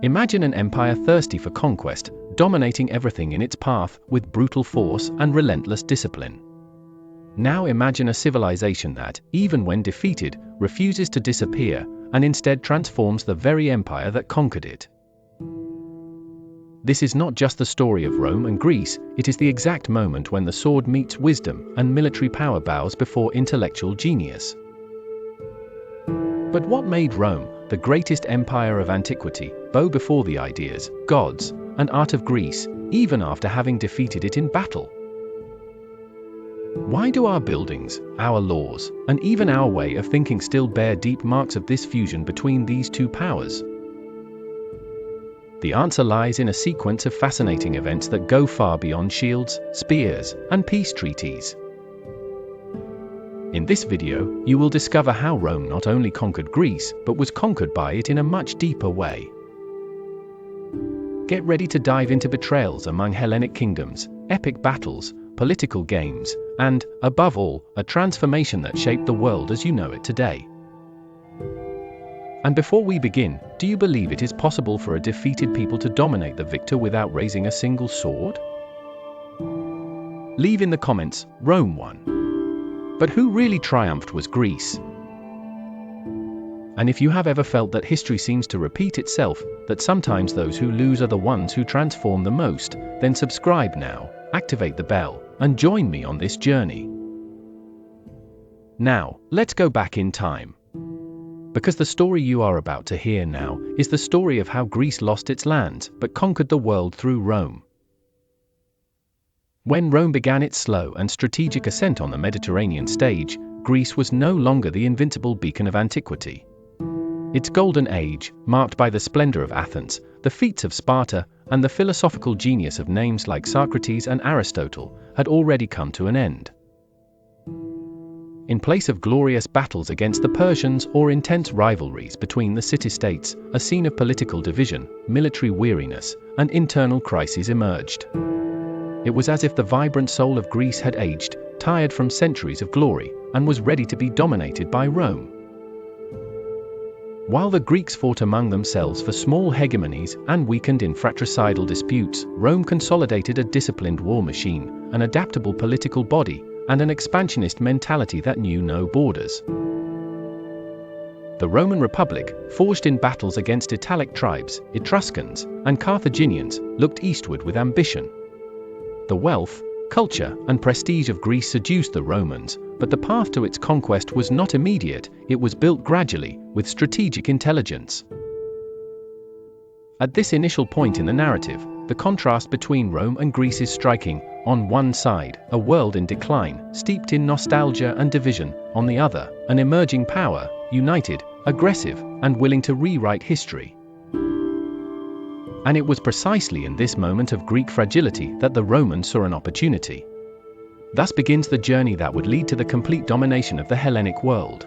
Imagine an empire thirsty for conquest, dominating everything in its path with brutal force and relentless discipline. Now imagine a civilization that, even when defeated, refuses to disappear, and instead transforms the very empire that conquered it. This is not just the story of Rome and Greece, it is the exact moment when the sword meets wisdom and military power bows before intellectual genius. But what made Rome, the greatest empire of antiquity, bow before the ideas, gods, and art of Greece, even after having defeated it in battle? Why do our buildings, our laws, and even our way of thinking still bear deep marks of this fusion between these two powers? The answer lies in a sequence of fascinating events that go far beyond shields, spears, and peace treaties. In this video, you will discover how Rome not only conquered Greece, but was conquered by it in a much deeper way. Get ready to dive into betrayals among Hellenic kingdoms, epic battles, political games, and, above all, a transformation that shaped the world as you know it today. And before we begin, do you believe it is possible for a defeated people to dominate the victor without raising a single sword? Leave in the comments, Rome won. But who really triumphed was Greece. And if you have ever felt that history seems to repeat itself, that sometimes those who lose are the ones who transform the most, then subscribe now, activate the bell, and join me on this journey. Now, let's go back in time. Because the story you are about to hear now is the story of how Greece lost its lands but conquered the world through Rome. When Rome began its slow and strategic ascent on the Mediterranean stage, Greece was no longer the invincible beacon of antiquity. Its golden age, marked by the splendor of Athens, the feats of Sparta, and the philosophical genius of names like Socrates and Aristotle, had already come to an end. In place of glorious battles against the Persians or intense rivalries between the city-states, a scene of political division, military weariness, and internal crises emerged. It was as if the vibrant soul of Greece had aged, tired from centuries of glory, and was ready to be dominated by Rome. While the Greeks fought among themselves for small hegemonies and weakened in fratricidal disputes, Rome consolidated a disciplined war machine, an adaptable political body, and an expansionist mentality that knew no borders. The Roman Republic, forged in battles against Italic tribes, Etruscans, and Carthaginians, looked eastward with ambition. The wealth, culture, and prestige of Greece seduced the Romans, but the path to its conquest was not immediate, it was built gradually, with strategic intelligence. At this initial point in the narrative, the contrast between Rome and Greece is striking. On one side, a world in decline, steeped in nostalgia and division; on the other, an emerging power, united, aggressive, and willing to rewrite history. And it was precisely in this moment of Greek fragility that the Romans saw an opportunity. Thus begins the journey that would lead to the complete domination of the Hellenic world.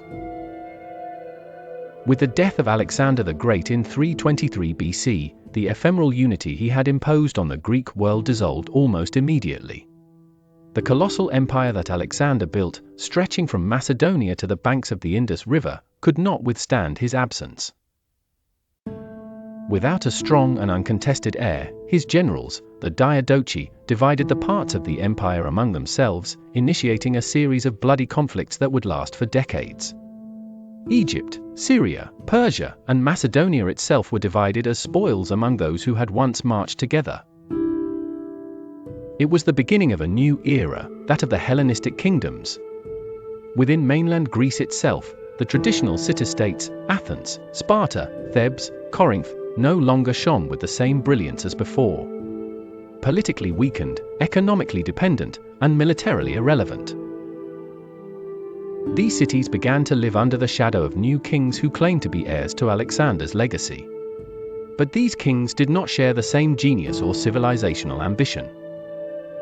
With the death of Alexander the Great in 323 BC, the ephemeral unity he had imposed on the Greek world dissolved almost immediately. The colossal empire that Alexander built, stretching from Macedonia to the banks of the Indus River, could not withstand his absence. Without a strong and uncontested heir, his generals, the Diadochi, divided the parts of the empire among themselves, initiating a series of bloody conflicts that would last for decades. Egypt, Syria, Persia, and Macedonia itself were divided as spoils among those who had once marched together. It was the beginning of a new era, that of the Hellenistic kingdoms. Within mainland Greece itself, the traditional city-states, Athens, Sparta, Thebes, Corinth, no longer shone with the same brilliance as before. Politically weakened, economically dependent, and militarily irrelevant. These cities began to live under the shadow of new kings who claimed to be heirs to Alexander's legacy. But these kings did not share the same genius or civilizational ambition.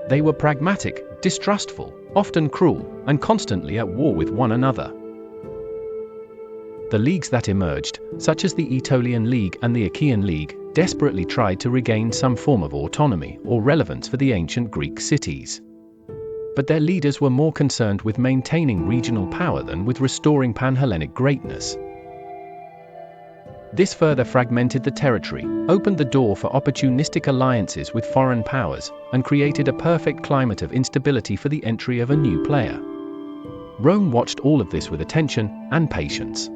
They were pragmatic, distrustful, often cruel, and constantly at war with one another. The leagues that emerged, such as the Aetolian League and the Achaean League, desperately tried to regain some form of autonomy or relevance for the ancient Greek cities. But their leaders were more concerned with maintaining regional power than with restoring pan-Hellenic greatness. This further fragmented the territory, opened the door for opportunistic alliances with foreign powers, and created a perfect climate of instability for the entry of a new player. Rome watched all of this with attention and patience.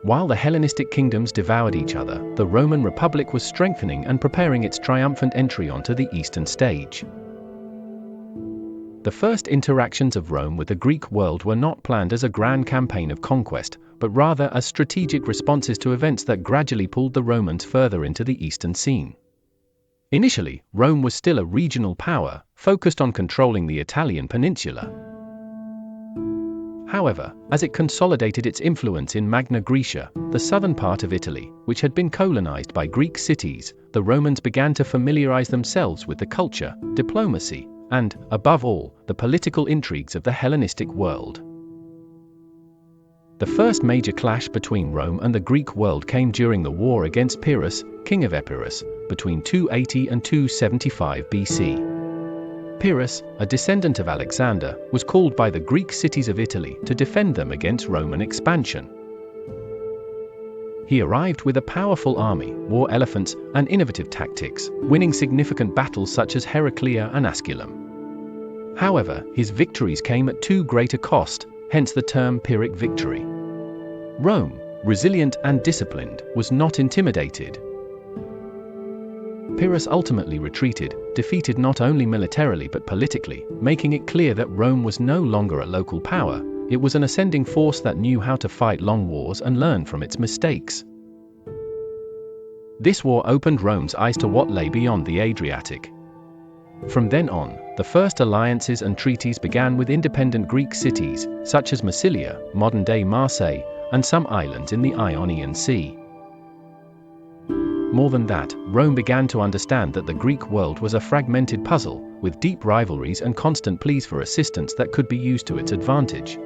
While the Hellenistic kingdoms devoured each other, the Roman Republic was strengthening and preparing its triumphant entry onto the Eastern stage. The first interactions of Rome with the Greek world were not planned as a grand campaign of conquest, but rather as strategic responses to events that gradually pulled the Romans further into the Eastern scene. Initially, Rome was still a regional power, focused on controlling the Italian peninsula. However, as it consolidated its influence in Magna Graecia, the southern part of Italy, which had been colonized by Greek cities, the Romans began to familiarize themselves with the culture, diplomacy, and, above all, the political intrigues of the Hellenistic world. The first major clash between Rome and the Greek world came during the war against Pyrrhus, king of Epirus, between 280 and 275 BC. Pyrrhus, a descendant of Alexander, was called by the Greek cities of Italy to defend them against Roman expansion. He arrived with a powerful army, war elephants, and innovative tactics, winning significant battles such as Heraclea and Asculum. However, his victories came at too great a cost, hence the term Pyrrhic victory. Rome, resilient and disciplined, was not intimidated. Pyrrhus ultimately retreated, defeated not only militarily but politically, making it clear that Rome was no longer a local power. It was an ascending force that knew how to fight long wars and learn from its mistakes. This war opened Rome's eyes to what lay beyond the Adriatic. From then on, the first alliances and treaties began with independent Greek cities, such as Massilia, modern-day Marseille, and some islands in the Ionian Sea. More than that, Rome began to understand that the Greek world was a fragmented puzzle, with deep rivalries and constant pleas for assistance that could be used to its advantage.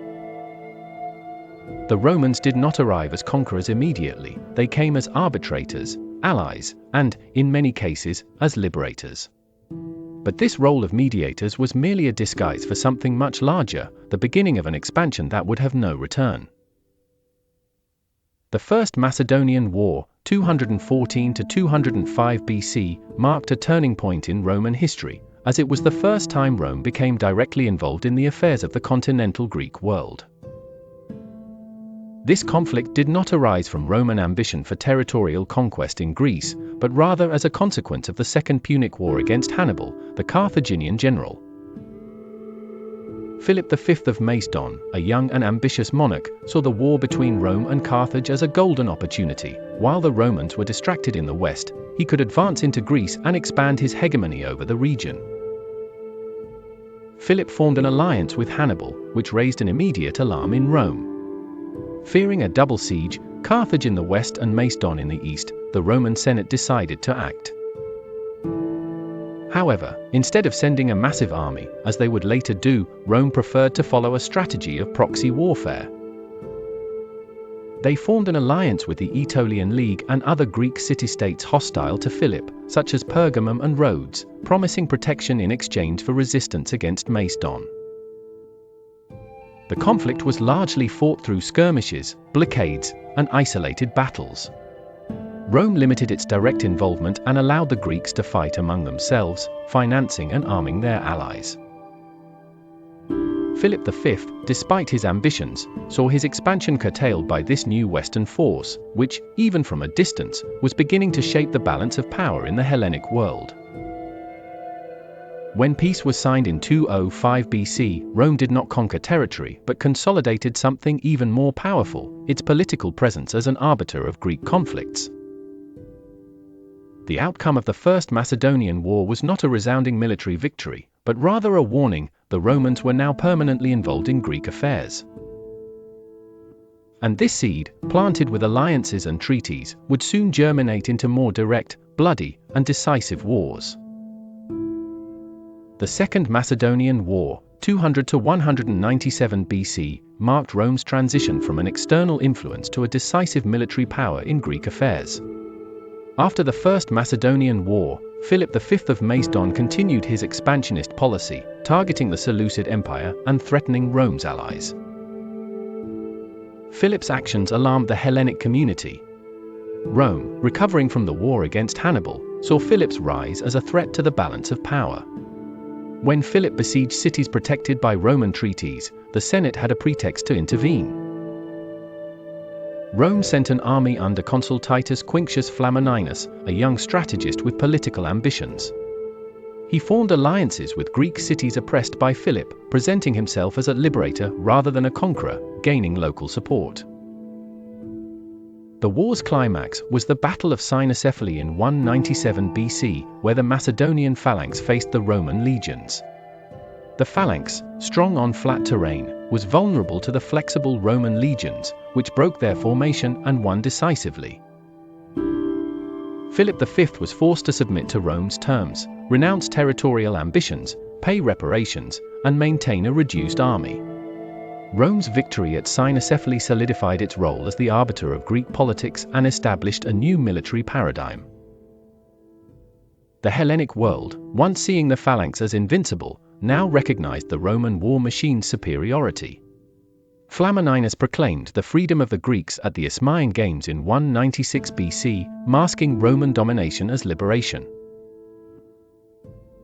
The Romans did not arrive as conquerors immediately, they came as arbitrators, allies, and, in many cases, as liberators. But this role of mediators was merely a disguise for something much larger, the beginning of an expansion that would have no return. The First Macedonian War, 214 to 205 BC, marked a turning point in Roman history, as it was the first time Rome became directly involved in the affairs of the continental Greek world. This conflict did not arise from Roman ambition for territorial conquest in Greece, but rather as a consequence of the Second Punic War against Hannibal, the Carthaginian general. Philip V of Macedon, a young and ambitious monarch, saw the war between Rome and Carthage as a golden opportunity. While the Romans were distracted in the west, he could advance into Greece and expand his hegemony over the region. Philip formed an alliance with Hannibal, which raised an immediate alarm in Rome. Fearing a double siege, Carthage in the west and Macedon in the east, the Roman Senate decided to act. However, instead of sending a massive army, as they would later do, Rome preferred to follow a strategy of proxy warfare. They formed an alliance with the Aetolian League and other Greek city-states hostile to Philip, such as Pergamum and Rhodes, promising protection in exchange for resistance against Macedon. The conflict was largely fought through skirmishes, blockades, and isolated battles. Rome limited its direct involvement and allowed the Greeks to fight among themselves, financing and arming their allies. Philip V, despite his ambitions, saw his expansion curtailed by this new Western force, which, even from a distance, was beginning to shape the balance of power in the Hellenic world. When peace was signed in 205 BC, Rome did not conquer territory but consolidated something even more powerful, its political presence as an arbiter of Greek conflicts. The outcome of the First Macedonian War was not a resounding military victory, but rather a warning: the Romans were now permanently involved in Greek affairs. And this seed, planted with alliances and treaties, would soon germinate into more direct, bloody, and decisive wars. The Second Macedonian War, 200 to 197 BC, marked Rome's transition from an external influence to a decisive military power in Greek affairs. After the First Macedonian War, Philip V of Macedon continued his expansionist policy, targeting the Seleucid Empire and threatening Rome's allies. Philip's actions alarmed the Hellenic community. Rome, recovering from the war against Hannibal, saw Philip's rise as a threat to the balance of power. When Philip besieged cities protected by Roman treaties, the Senate had a pretext to intervene. Rome sent an army under Consul Titus Quinctius Flamininus, a young strategist with political ambitions. He formed alliances with Greek cities oppressed by Philip, presenting himself as a liberator rather than a conqueror, gaining local support. The war's climax was the Battle of Cynocephaly in 197 BC, where the Macedonian phalanx faced the Roman legions. The phalanx, strong on flat terrain, was vulnerable to the flexible Roman legions, which broke their formation and won decisively. Philip V was forced to submit to Rome's terms, renounce territorial ambitions, pay reparations, and maintain a reduced army. Rome's victory at Cynocephaly solidified its role as the arbiter of Greek politics and established a new military paradigm. The Hellenic world, once seeing the phalanx as invincible, now recognized the Roman war machine's superiority. Flamininus proclaimed the freedom of the Greeks at the Isthmian Games in 196 BC, masking Roman domination as liberation.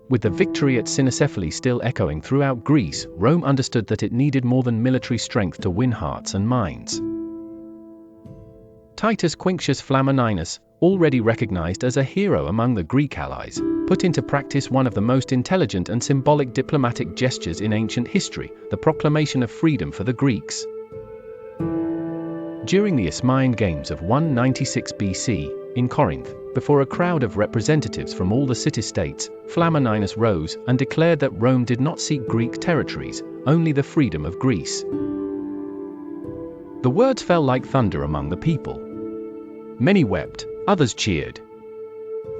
With the victory at Cynocephaly still echoing throughout Greece, Rome understood that it needed more than military strength to win hearts and minds. Titus Quinctius Flamininus, already recognized as a hero among the Greek allies, put into practice one of the most intelligent and symbolic diplomatic gestures in ancient history, the proclamation of freedom for the Greeks. During the Isthmian Games of 196 BC, in Corinth, before a crowd of representatives from all the city-states, Flamininus rose and declared that Rome did not seek Greek territories, only the freedom of Greece. The words fell like thunder among the people. Many wept, others cheered.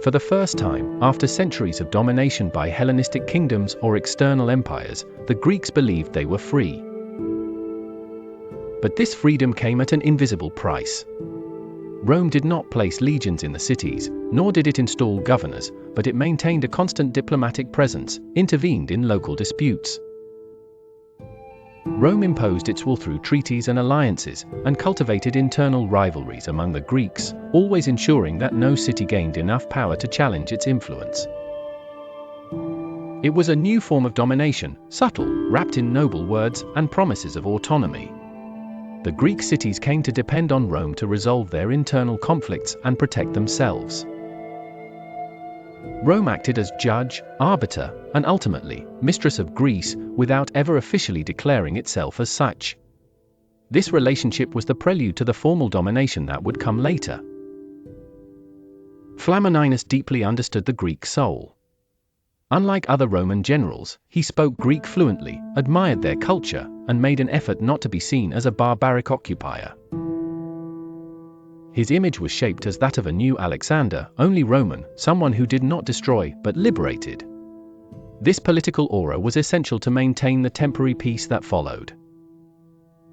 For the first time, after centuries of domination by Hellenistic kingdoms or external empires, the Greeks believed they were free. But this freedom came at an invisible price. Rome did not place legions in the cities, nor did it install governors, but it maintained a constant diplomatic presence, intervened in local disputes. Rome imposed its will through treaties and alliances, and cultivated internal rivalries among the Greeks, always ensuring that no city gained enough power to challenge its influence. It was a new form of domination, subtle, wrapped in noble words and promises of autonomy. The Greek cities came to depend on Rome to resolve their internal conflicts and protect themselves. Rome acted as judge, arbiter, and ultimately, mistress of Greece, without ever officially declaring itself as such. This relationship was the prelude to the formal domination that would come later. Flamininus deeply understood the Greek soul. Unlike other Roman generals, he spoke Greek fluently, admired their culture, and made an effort not to be seen as a barbaric occupier. His image was shaped as that of a new Alexander, only Roman, someone who did not destroy but liberated. This political aura was essential to maintain the temporary peace that followed.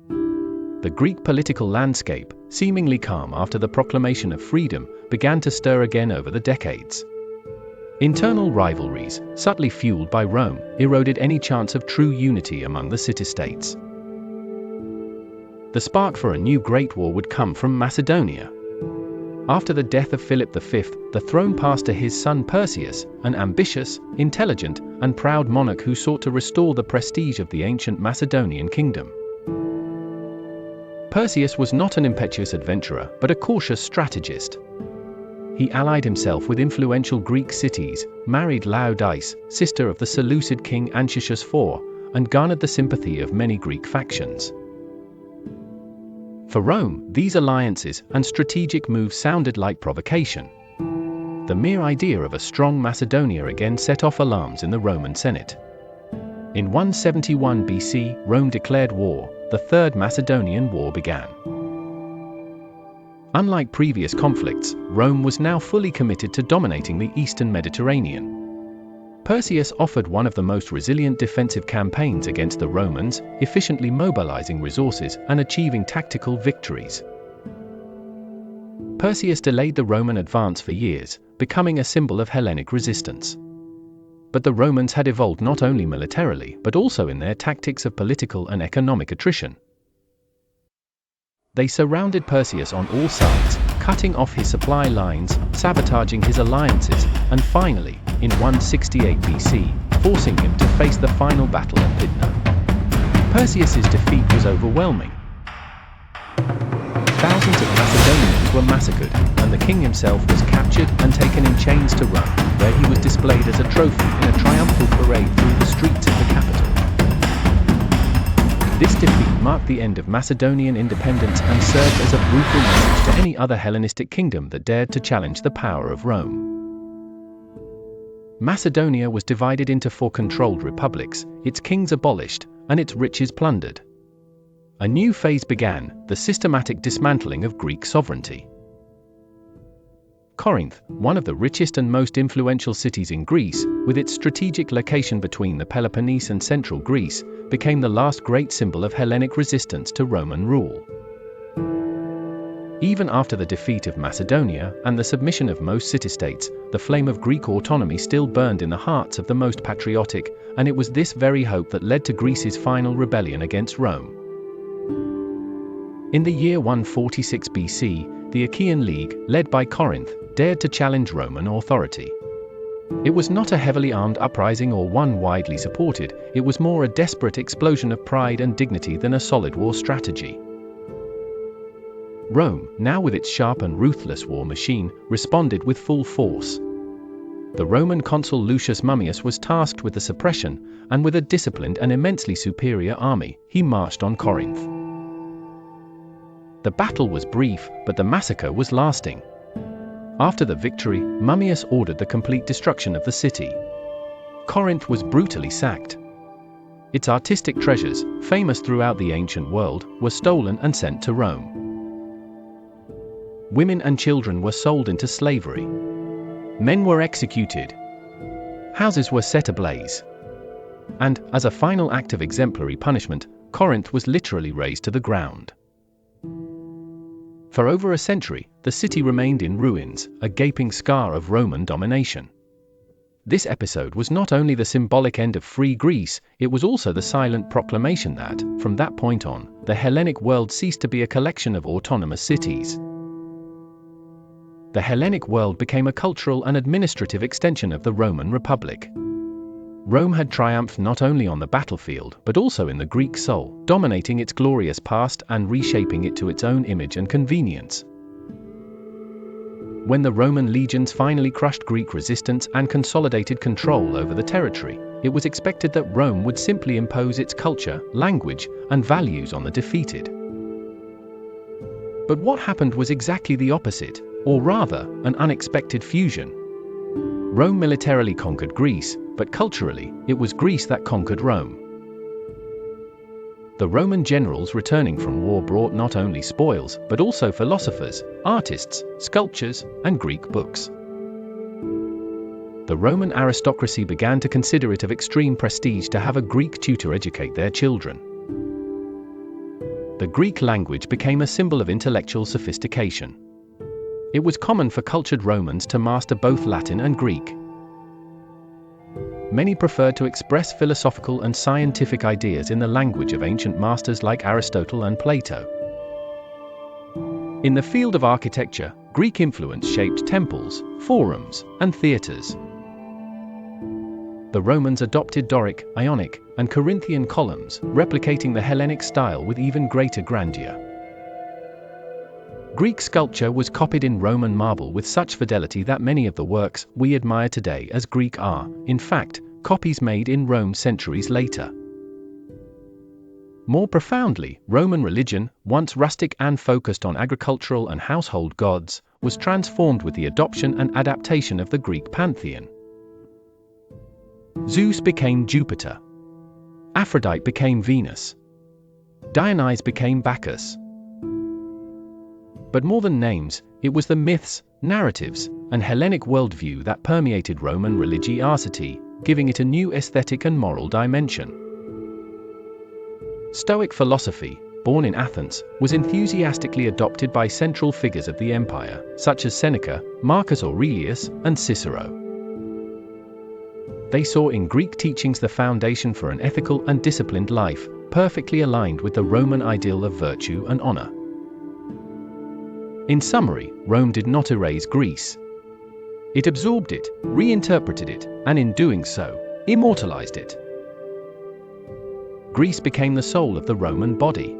The Greek political landscape, seemingly calm after the proclamation of freedom, began to stir again over the decades. Internal rivalries, subtly fueled by Rome, eroded any chance of true unity among the city-states. The spark for a new Great War would come from Macedonia. After the death of Philip V, the throne passed to his son Perseus, an ambitious, intelligent, and proud monarch who sought to restore the prestige of the ancient Macedonian kingdom. Perseus was not an impetuous adventurer, but a cautious strategist. He allied himself with influential Greek cities, married Laodice, sister of the Seleucid king Anchises IV, and garnered the sympathy of many Greek factions. For Rome, these alliances and strategic moves sounded like provocation. The mere idea of a strong Macedonia again set off alarms in the Roman Senate. In 171 BC, Rome declared war. The Third Macedonian War began. Unlike previous conflicts, Rome was now fully committed to dominating the eastern Mediterranean. Perseus offered one of the most resilient defensive campaigns against the Romans, efficiently mobilizing resources and achieving tactical victories. Perseus delayed the Roman advance for years, becoming a symbol of Hellenic resistance. But the Romans had evolved not only militarily but also in their tactics of political and economic attrition. They surrounded Perseus on all sides, cutting off his supply lines, sabotaging his alliances, and finally, in 168 BC, forcing him to face the final battle at Pydna. Perseus's defeat was overwhelming. Thousands of Macedonians were massacred, and the king himself was captured and taken in chains to Rome, where he was displayed as a trophy in a triumphal parade through the streets of the capital. This defeat marked the end of Macedonian independence and served as a brutal message to any other Hellenistic kingdom that dared to challenge the power of Rome. Macedonia was divided into 4 controlled republics, its kings abolished, and its riches plundered. A new phase began, the systematic dismantling of Greek sovereignty. Corinth, one of the richest and most influential cities in Greece, with its strategic location between the Peloponnese and central Greece, became the last great symbol of Hellenic resistance to Roman rule. Even after the defeat of Macedonia and the submission of most city-states, the flame of Greek autonomy still burned in the hearts of the most patriotic, and it was this very hope that led to Greece's final rebellion against Rome. In the year 146 BC, the Achaean League, led by Corinth, dared to challenge Roman authority. It was not a heavily armed uprising or one widely supported, it was more a desperate explosion of pride and dignity than a solid war strategy. Rome, now with its sharp and ruthless war machine, responded with full force. The Roman consul Lucius Mummius was tasked with the suppression, and with a disciplined and immensely superior army, he marched on Corinth. The battle was brief, but the massacre was lasting. After the victory, Mummius ordered the complete destruction of the city. Corinth was brutally sacked. Its artistic treasures, famous throughout the ancient world, were stolen and sent to Rome. Women and children were sold into slavery. Men were executed. Houses were set ablaze. And, as a final act of exemplary punishment, Corinth was literally razed to the ground. For over a century, the city remained in ruins, a gaping scar of Roman domination. This episode was not only the symbolic end of free Greece, it was also the silent proclamation that, from that point on, the Hellenic world ceased to be a collection of autonomous cities. The Hellenic world became a cultural and administrative extension of the Roman Republic. Rome had triumphed not only on the battlefield but also in the Greek soul, dominating its glorious past and reshaping it to its own image and convenience. When the Roman legions finally crushed Greek resistance and consolidated control over the territory, it was expected that Rome would simply impose its culture, language, and values on the defeated. But what happened was exactly the opposite, or rather, an unexpected fusion. Rome militarily conquered Greece, but culturally, it was Greece that conquered Rome. The Roman generals returning from war brought not only spoils, but also philosophers, artists, sculptures, and Greek books. The Roman aristocracy began to consider it of extreme prestige to have a Greek tutor educate their children. The Greek language became a symbol of intellectual sophistication. It was common for cultured Romans to master both Latin and Greek. Many preferred to express philosophical and scientific ideas in the language of ancient masters like Aristotle and Plato. In the field of architecture, Greek influence shaped temples, forums, and theatres. The Romans adopted Doric, Ionic, and Corinthian columns, replicating the Hellenic style with even greater grandeur. Greek sculpture was copied in Roman marble with such fidelity that many of the works we admire today as Greek are, in fact, copies made in Rome centuries later. More profoundly, Roman religion, once rustic and focused on agricultural and household gods, was transformed with the adoption and adaptation of the Greek pantheon. Zeus became Jupiter. Aphrodite became Venus. Dionysus became Bacchus. But more than names, it was the myths, narratives, and Hellenic worldview that permeated Roman religiosity, giving it a new aesthetic and moral dimension. Stoic philosophy, born in Athens, was enthusiastically adopted by central figures of the empire, such as Seneca, Marcus Aurelius, and Cicero. They saw in Greek teachings the foundation for an ethical and disciplined life, perfectly aligned with the Roman ideal of virtue and honor. In summary, Rome did not erase Greece. It absorbed it, reinterpreted it, and in doing so, immortalized it. Greece became the soul of the Roman body.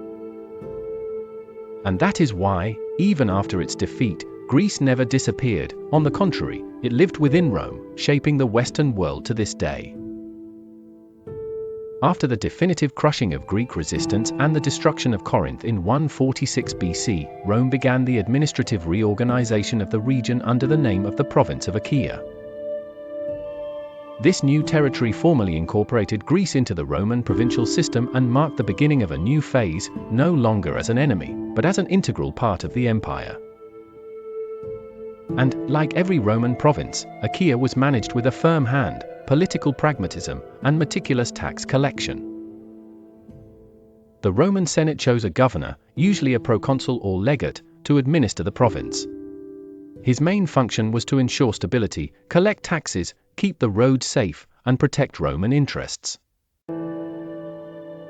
And that is why, even after its defeat, Greece never disappeared. On the contrary, it lived within Rome, shaping the Western world to this day. After the definitive crushing of Greek resistance and the destruction of Corinth in 146 BC, Rome began the administrative reorganization of the region under the name of the province of Achaia. This new territory formally incorporated Greece into the Roman provincial system and marked the beginning of a new phase, no longer as an enemy, but as an integral part of the empire. And, like every Roman province, Achaia was managed with a firm hand, political pragmatism, and meticulous tax collection. The Roman Senate chose a governor, usually a proconsul or legate, to administer the province. His main function was to ensure stability, collect taxes, keep the roads safe, and protect Roman interests.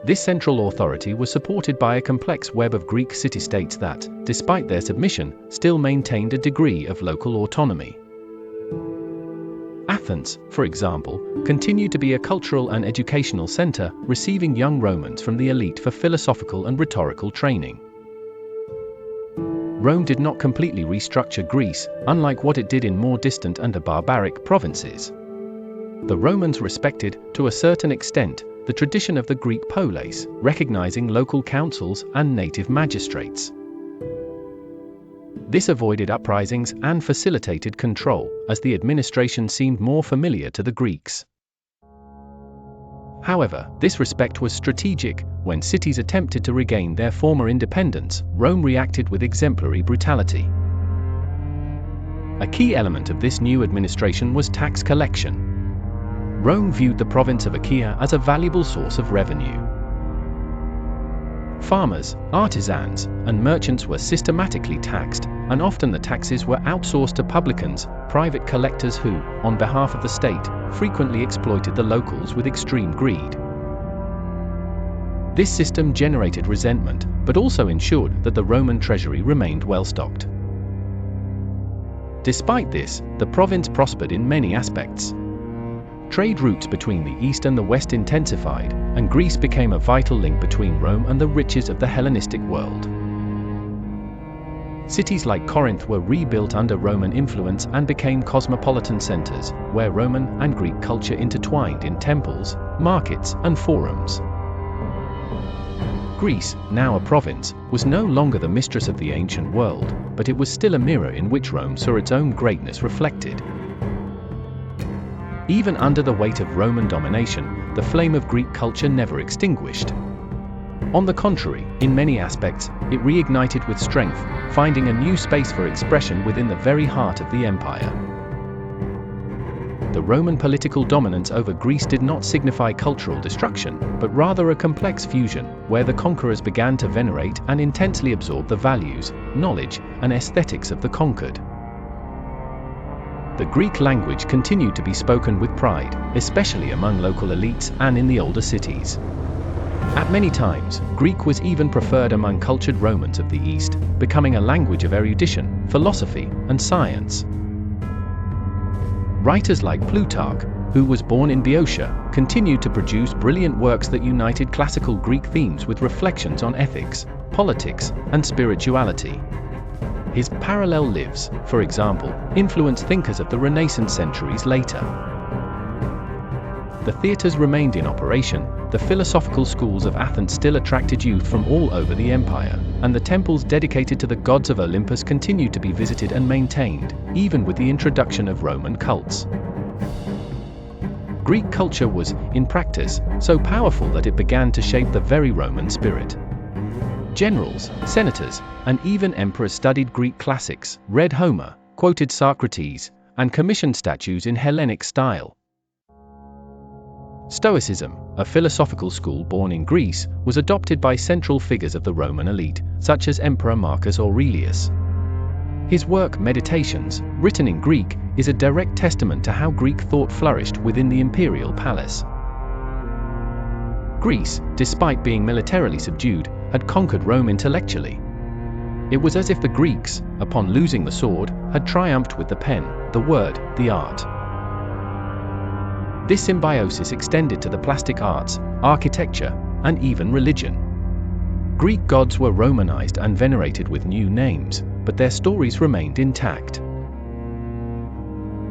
This central authority was supported by a complex web of Greek city-states that, despite their submission, still maintained a degree of local autonomy. Athens, for example, continued to be a cultural and educational center, receiving young Romans from the elite for philosophical and rhetorical training. Rome did not completely restructure Greece, unlike what it did in more distant and barbaric provinces. The Romans respected, to a certain extent, the tradition of the Greek polis, recognizing local councils and native magistrates. This avoided uprisings and facilitated control, as the administration seemed more familiar to the Greeks. However, this respect was strategic. When cities attempted to regain their former independence, Rome reacted with exemplary brutality. A key element of this new administration was tax collection. Rome viewed the province of Achaia as a valuable source of revenue. Farmers, artisans, and merchants were systematically taxed, and often the taxes were outsourced to publicans, private collectors who, on behalf of the state, frequently exploited the locals with extreme greed. This system generated resentment, but also ensured that the Roman treasury remained well-stocked. Despite this, the province prospered in many aspects. Trade routes between the East and the West intensified, and Greece became a vital link between Rome and the riches of the Hellenistic world. Cities like Corinth were rebuilt under Roman influence and became cosmopolitan centers, where Roman and Greek culture intertwined in temples, markets, and forums. Greece, now a province, was no longer the mistress of the ancient world, but it was still a mirror in which Rome saw its own greatness reflected. Even under the weight of Roman domination, the flame of Greek culture never extinguished. On the contrary, in many aspects, it reignited with strength, finding a new space for expression within the very heart of the empire. The Roman political dominance over Greece did not signify cultural destruction, but rather a complex fusion, where the conquerors began to venerate and intensely absorb the values, knowledge, and aesthetics of the conquered. The Greek language continued to be spoken with pride, especially among local elites and in the older cities. At many times, Greek was even preferred among cultured Romans of the East, becoming a language of erudition, philosophy, and science. Writers like Plutarch, who was born in Boeotia, continued to produce brilliant works that united classical Greek themes with reflections on ethics, politics, and spirituality. His parallel lives, for example, influenced thinkers of the Renaissance centuries later. The theaters remained in operation, the philosophical schools of Athens still attracted youth from all over the empire, and the temples dedicated to the gods of Olympus continued to be visited and maintained, even with the introduction of Roman cults. Greek culture was, in practice, so powerful that it began to shape the very Roman spirit. Generals, senators, and even emperors studied Greek classics, read Homer, quoted Socrates, and commissioned statues in Hellenic style. Stoicism, a philosophical school born in Greece, was adopted by central figures of the Roman elite, such as Emperor Marcus Aurelius. His work Meditations, written in Greek, is a direct testament to how Greek thought flourished within the imperial palace. Greece, despite being militarily subdued, had conquered Rome intellectually. It was as if the Greeks, upon losing the sword, had triumphed with the pen, the word, the art. This symbiosis extended to the plastic arts, architecture, and even religion. Greek gods were Romanized and venerated with new names, but their stories remained intact.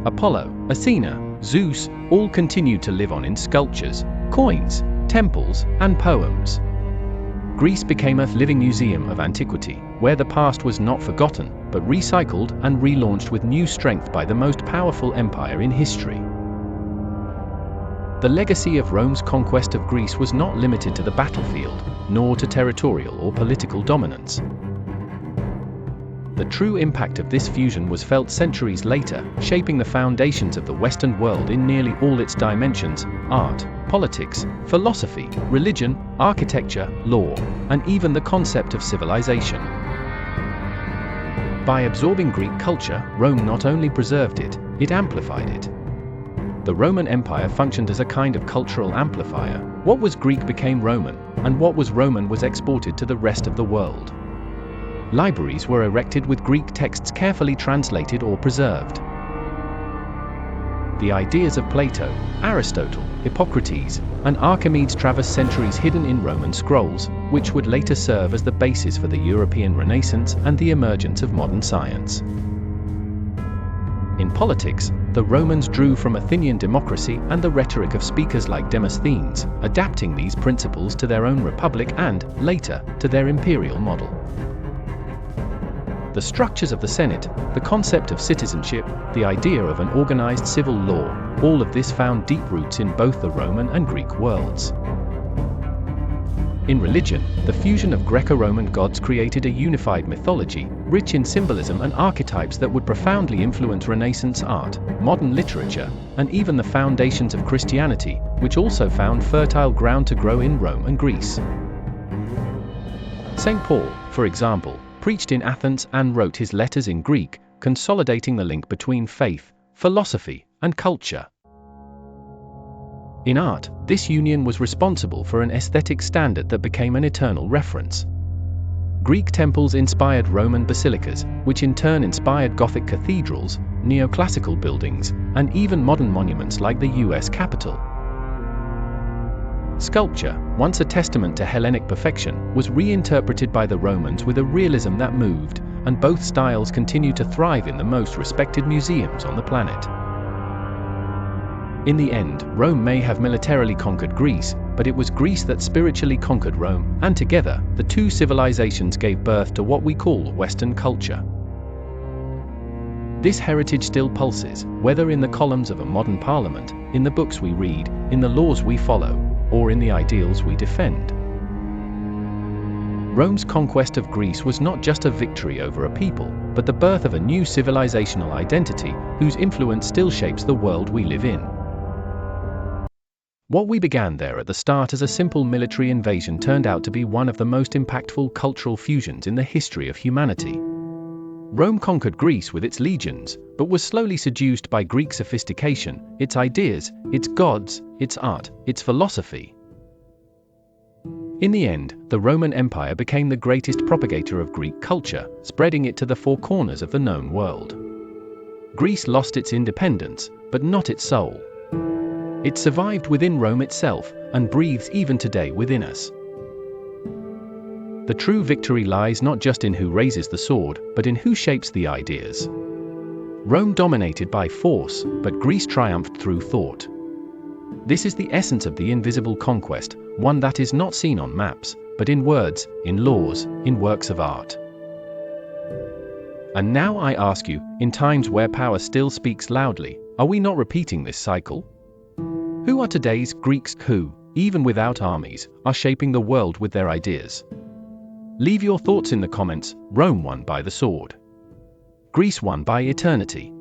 Apollo, Athena, Zeus, all continued to live on in sculptures, coins, temples, and poems. Greece became a living museum of antiquity, where the past was not forgotten, but recycled and relaunched with new strength by the most powerful empire in history. The legacy of Rome's conquest of Greece was not limited to the battlefield, nor to territorial or political dominance. The true impact of this fusion was felt centuries later, shaping the foundations of the Western world in nearly all its dimensions: art, politics, philosophy, religion, architecture, law, and even the concept of civilization. By absorbing Greek culture, Rome not only preserved it, it amplified it. The Roman Empire functioned as a kind of cultural amplifier. What was Greek became Roman, and what was Roman was exported to the rest of the world. Libraries were erected with Greek texts carefully translated or preserved. The ideas of Plato, Aristotle, Hippocrates, and Archimedes traversed centuries hidden in Roman scrolls, which would later serve as the basis for the European Renaissance and the emergence of modern science. In politics, the Romans drew from Athenian democracy and the rhetoric of speakers like Demosthenes, adapting these principles to their own republic and, later, to their imperial model. The structures of the Senate, the concept of citizenship, the idea of an organized civil law, all of this found deep roots in both the Roman and Greek worlds. In religion, the fusion of Greco-Roman gods created a unified mythology, rich in symbolism and archetypes that would profoundly influence Renaissance art, modern literature, and even the foundations of Christianity, which also found fertile ground to grow in Rome and Greece. St. Paul, for example, preached in Athens and wrote his letters in Greek, consolidating the link between faith, philosophy, and culture. In art, this union was responsible for an aesthetic standard that became an eternal reference. Greek temples inspired Roman basilicas, which in turn inspired Gothic cathedrals, neoclassical buildings, and even modern monuments like the US Capitol. Sculpture, once a testament to Hellenic perfection, was reinterpreted by the Romans with a realism that moved, and both styles continue to thrive in the most respected museums on the planet. In the end, Rome may have militarily conquered Greece, but it was Greece that spiritually conquered Rome, and together, the two civilizations gave birth to what we call Western culture. This heritage still pulses, whether in the columns of a modern parliament, in the books we read, in the laws we follow, or in the ideals we defend. Rome's conquest of Greece was not just a victory over a people, but the birth of a new civilizational identity, whose influence still shapes the world we live in. What we began there at the start as a simple military invasion turned out to be one of the most impactful cultural fusions in the history of humanity. Rome conquered Greece with its legions, but was slowly seduced by Greek sophistication, its ideas, its gods, its art, its philosophy. In the end, the Roman Empire became the greatest propagator of Greek culture, spreading it to the four corners of the known world. Greece lost its independence, but not its soul. It survived within Rome itself, and breathes even today within us. The true victory lies not just in who raises the sword, but in who shapes the ideas. Rome dominated by force, but Greece triumphed through thought. This is the essence of the invisible conquest, one that is not seen on maps, but in words, in laws, in works of art. And now I ask you, in times where power still speaks loudly, are we not repeating this cycle? Who are today's Greeks who, even without armies, are shaping the world with their ideas? Leave your thoughts in the comments. Rome won by the sword. Greece won by eternity.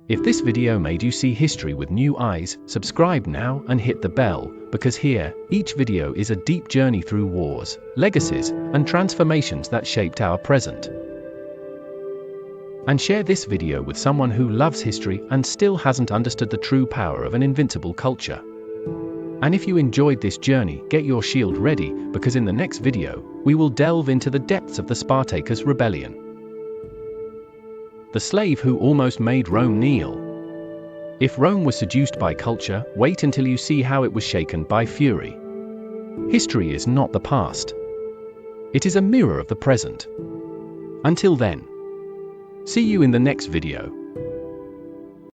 If this video made you see history with new eyes, subscribe now and hit the bell, because here, each video is a deep journey through wars, legacies, and transformations that shaped our present. And share this video with someone who loves history and still hasn't understood the true power of an invincible culture. And if you enjoyed this journey, get your shield ready, because in the next video, we will delve into the depths of the Spartacus rebellion. The slave who almost made Rome kneel. If Rome was seduced by culture, wait until you see how it was shaken by fury. History is not the past. It is a mirror of the present. Until then, see you in the next video.